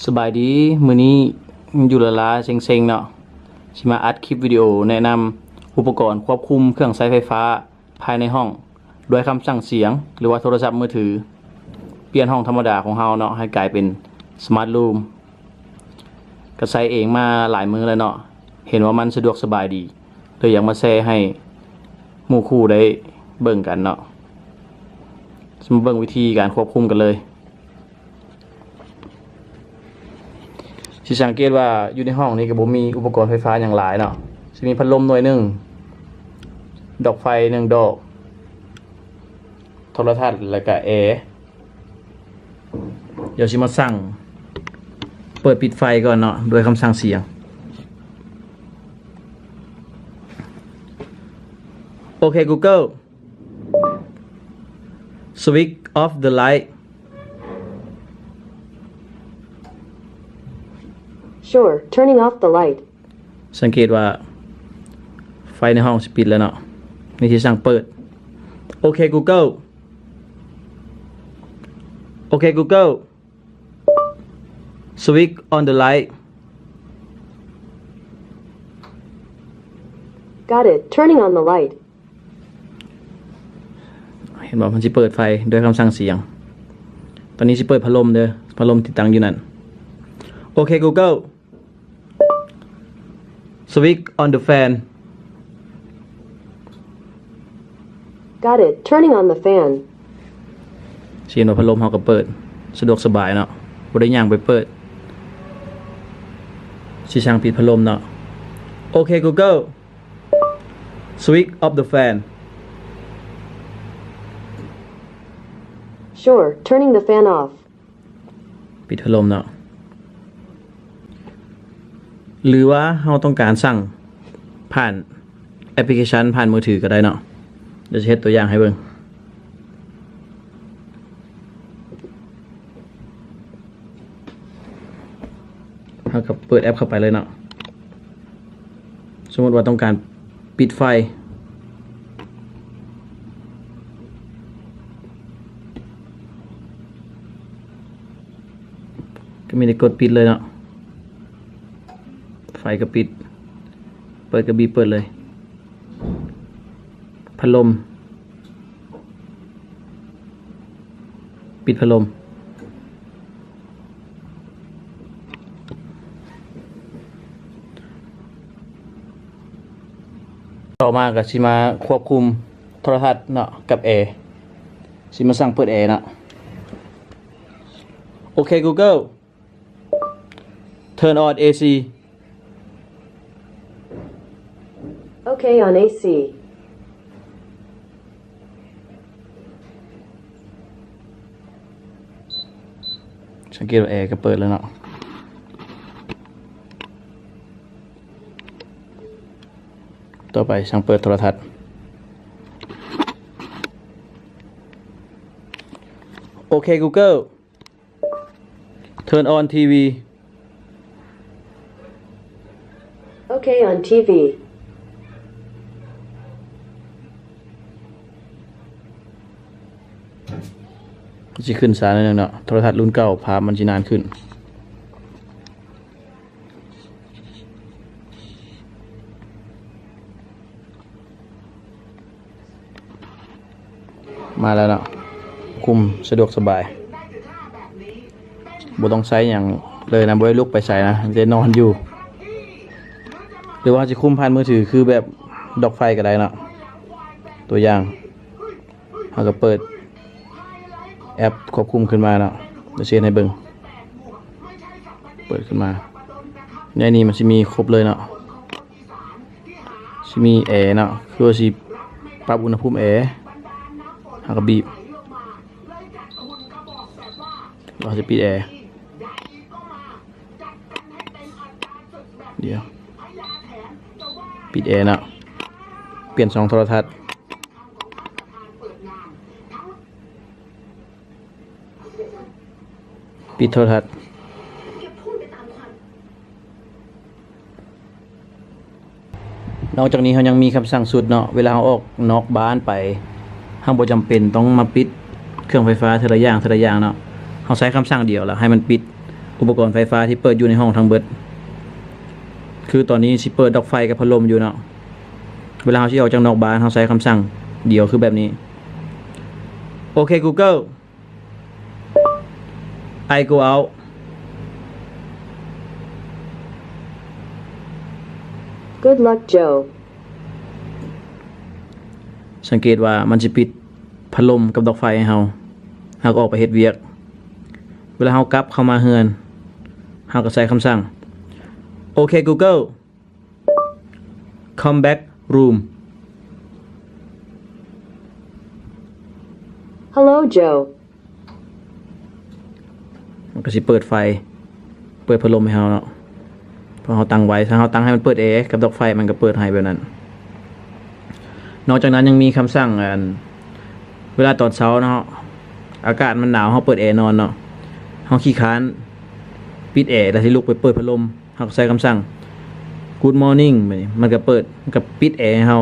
สบายดีมื้อนี้อยู่ละลาเซ็งๆเนาะสิมาอัดคลิปวิดีโอแนะนำอุปกรณ์ควบคุมเครื่องใช้ไฟฟ้าภายในห้องด้วยคำสั่งเสียงหรือว่าโทรศัพท์มือถือเปลี่ยนห้องธรรมดาของเฮาเนาะให้กลายเป็นสมาร์ทรูมก็ใช้เองมาหลายมื้อแล้วเนาะเห็นว่ามันสะดวกสบายดีเลยอยากมาแชร์ให้หมู่คู่ได้เบิ่งกันเนาะมาเบิ่งวิธีการควบคุมกันเลยสิสังเกตว่าอยู่ในห้องนี้ก็บ่มีอุปกรณ์ไฟฟ้าอย่างหลายเนาะสิมีพัดลมหน่วยหนึ่งดอกไฟหนึ่งดอกโทรทัศน์แล้วก็แอร์เดี๋ยวสิมาสั่งเปิดปิดไฟก่อนเนาะโดยคำสั่งเสียงโอเค Google switch off the light Sure, turning off the light. สังเกตว่าไฟในห้องสิปิดแล้วเนาะนี่ที่สั่งเปิดโอเค Google โอเค Google switch on the light Got it, turning on the light. เห็นบอกมันสิเปิดไฟโดยคำสั่งเสียงตอนนี้สิเปิดพัดลมเด้อพัดลมติดตั้งอยู่นั่นโอเค Google switch on the fan Got it, turning on the fan. เสียงพัดลมเฮาก็เปิดสะดวกสบายเนาะบ่ได้ย่างไปเปิดสิสั่งปิดพัดลมเนาะโอเค Google switch off the fan Sure, turning the fan off. ปิดพัดลมเนาะหรือว่าเราต้องการสั่งผ่านแอปพลิเคชันผ่านมือถือก็ได้เนาะเดี๋ยวจะเฮ็ดตัวอย่างให้เบิ่งเราก็เปิดแอปเข้าไปเลยเนาะสมมติว่าต้องการปิดไฟก็มีแต่กดปิดเลยเนาะไฟก็ปิดเปิดก็บีบเปิดเลยพัดลมปิดพัดลมต่อมาก็สิมาควบคุมโทรทัศน์เนาะกับแอร์สิมาสั่งเปิดแอร์เนาะโอเค Google turn on AC Okay, on AC. สังเกตว่าแอร์ก็เปิดแล้วเนาะต่อไปสั่งเปิดโทรทัศน์โอเค Google turn on TV Okay, on TV. จะขึ้นสารนึงเนาะโทรทัศน์รุ่นเก่าภาพมันจะนานขึ้นมาแล้วเนาะคุมสะดวกสบายบ่ต้องใช้อย่างเลยนะบ่ได้ลุกไปใส่นะจะนอนอยู่หรือว่าจะคุมผ่านมือถือคือแบบดอกไฟก็ได้เนาะตัวอย่างเราก็เปิดแอปควบคุมขึ้นมาเนาะเดี๋ยวเช็คให้เบิ่งเปิดขึ้นมาในนี้มันจะมีครบเลยเนาะจะมีแอร์เนาะคือว่าสิปรับอุณหภูมิแอร์เราก็บีบเราจะปิดแอร์เดี๋ยวปิดแอร์เนาะเปลี่ยน2โทรทัศน์ปิดโทรทัศน์นอกจากนี้เขายังมีคำสั่งสุดเนาะเวลาเขาออกนอกบ้านไปห้างบ่จำเป็นต้องมาปิดเครื่องไฟฟ้าทีละอย่างเนาะเขาใช้คำสั่งเดียวแล้วให้มันปิด อุปกรณ์ไฟฟ้าที่เปิดอยู่ในห้องทั้งเบิดคือตอนนี้สิเปิดดอกไฟกับพัดลมอยู่เนาะเวลาเราสิออกจากนอกบ้านเราใช้คำสั่งเดียวคือแบบนี้โอเค Google I go out Good luck, Joe. สังเกตว่ามันจะปิดพัดลมกับดอกไฟให้เราหากออกไปเฮ็ดเวียกเวลาเรากลับเข้ามาเฮือนเราก็ใช้คำสั่งโอเค Google come back room Hello, Joe. มันก็สิเปิดไฟเปิดพัดลมให้เราเนาะพอเราตั้งไว้ถ้าเราตั้งให้มันเปิดแอร์กับดอกไฟมันก็เปิดให้แบบนั้นนอกจากนั้นยังมีคำสั่งเวลาตอนเช้าเนาะอากาศมันหนาวเราเปิดแอร์นอนเนาะเราขี้ค้านปิดแอร์แล้วที่ลุกไปเปิดพัดลมเราก็ใช้คำสั่ง Good morning แบบนี้มันก็เปิดมันก็ปิดแอร์ให้เรา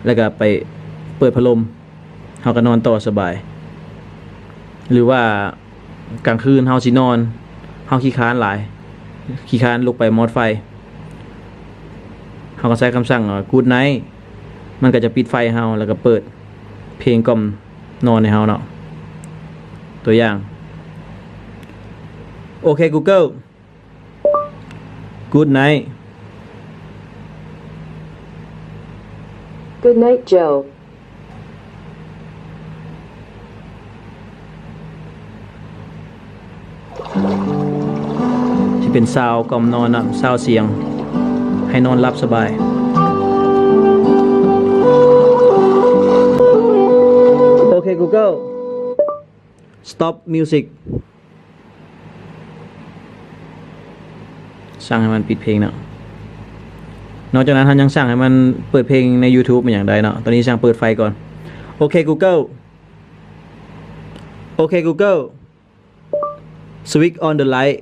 แล้วก็ไปเปิดพัดลมเราก็นอนต่อสบายหรือว่ากลางคืนเฮาสินอนเฮาขี้ค้านหลายขี้ค้านลุกไปมอดไฟเฮาก็ใช้คำสั่งGood night มันก็จะปิดไฟเฮาแล้วก็เปิดเพลงกล่อมนอนให้เฮาเนาะตัวอย่างโอเค Google Good night Good night, Joe. ที่เป็นซาวกล่อมนอนนะซาวเสียงให้นอนหลับสบายโอเค Google stop music สั่งให้มันปิดเพลงเนาะนอกจากนั้นท่านยังสั่งให้มันเปิดเพลงใน YouTube เป็นอย่างใดเนาะตอนนี้สั่งเปิดไฟก่อนโอเค Google โอเค Google switch on the light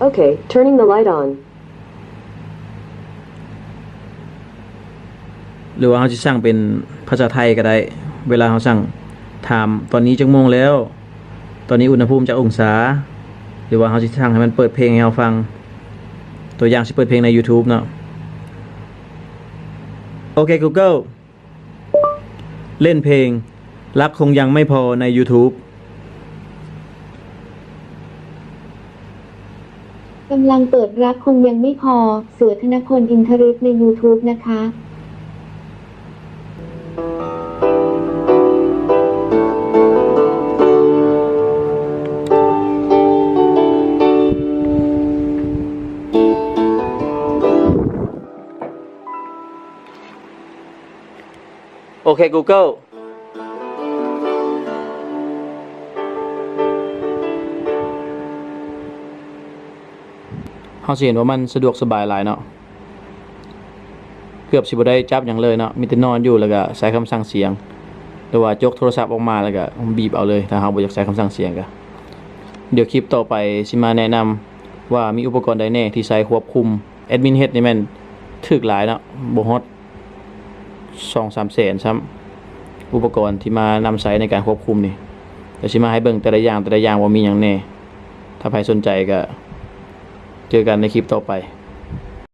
Okay, turning the light on. หรือว่าเขาจะสั่งเป็นภาษาไทยก็ได้เวลาเขาสั่งถามตอนนี้จักโมงแล้วตอนนี้อุณหภูมิจักองศาหรือว่าเขาจะสั่งให้มันเปิดเพลงให้เราฟังตัวอย่างสิเปิดเพลงใน YouTube เนาะโอเค Google เล่นเพลงรักคงยังไม่พอใน YouTube กำลังเปิดรักคงยังไม่พอเสือธนพลอินทริศใน YouTube นะคะ โอเค Google เฮาสิเห็นว่ามันสะดวกสบายหลายเนาะเกือบสิบ่ได้จับหยังเลยเนาะมีแต่นอนอยู่แล้วก็ใช้คำสั่งเสียงหรือว่าจกโทรศัพท์ออกมาแล้วก็บีบเอาเลยถ้าเฮาบ่อยากใช้คำสั่งเสียงก็เดี๋ยวคลิปต่อไปสิมาแนะนำว่ามีอุปกรณ์ใดแน่ที่ใช้ควบคุมแอดมินเฮ็ดนี่แม่นถึกหลายเนาะบ่ฮอด 2-3 แสนซ้ำอุปกรณ์ที่มานำใช้ในการควบคุมนี่เดี๋ยวสิมาให้เบิ่งแต่ละอย่างว่ามีหยังแน่ถ้าใครสนใจก็เจอกันในคลิปต่อไป